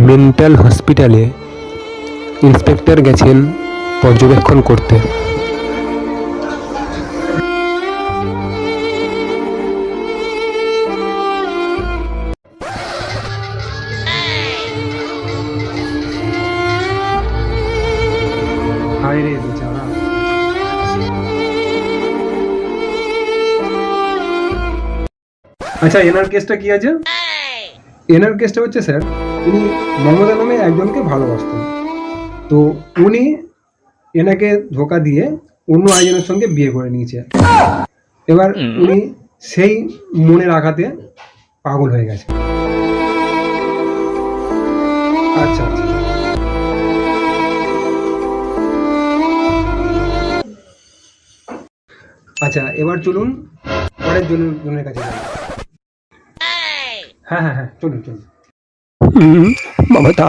Mental হসপিটালে inspector গেছেন পর্যবেক্ষণ করতে। হায় রে বেচারা। আচ্ছা, এনার কেসটা কি আছে? এনার কেসটা হচ্ছে স্যার, উনি মমতা নামে একজনকে ভালোবাসতেন। তো উনি এনাকে ধোকা দিয়ে অন্য আরেকজনের সঙ্গে বিয়ে করে নিয়েছে। এবার উনি সেই মনের আঘাতে পাগল হয়ে গেছে। আচ্ছা আচ্ছা, আচ্ছা এবার চলুন পরের জনের কাছে যাই। হ্যাঁ হ্যাঁ হ্যাঁ, চলুন চলুন। মমতা,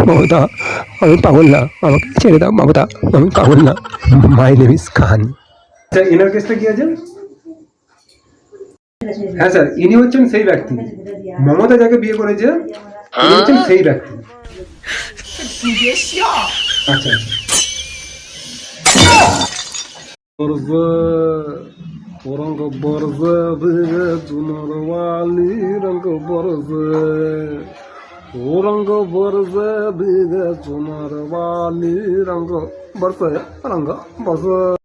মমতা, আমি পাগল না, আমাকে ছেড়ে দাও মমতা, আমি পাগল না। মাই নেম ইজ খান। আচ্ছা, এনার কেসটা কি আছে? হ্যাঁ স্যার, ইনি হচ্ছেন সেই ব্যক্তি, মমতা যাকে বিয়ে করেছে ইনি হচ্ছেন সেই ব্যক্তি। আচ্ছা আচ্ছা। रंग बरस बिगे चुनर वाली रंग बरस, रंग बरस बिगे चुनर वाली रंग बरस, रंग बरस।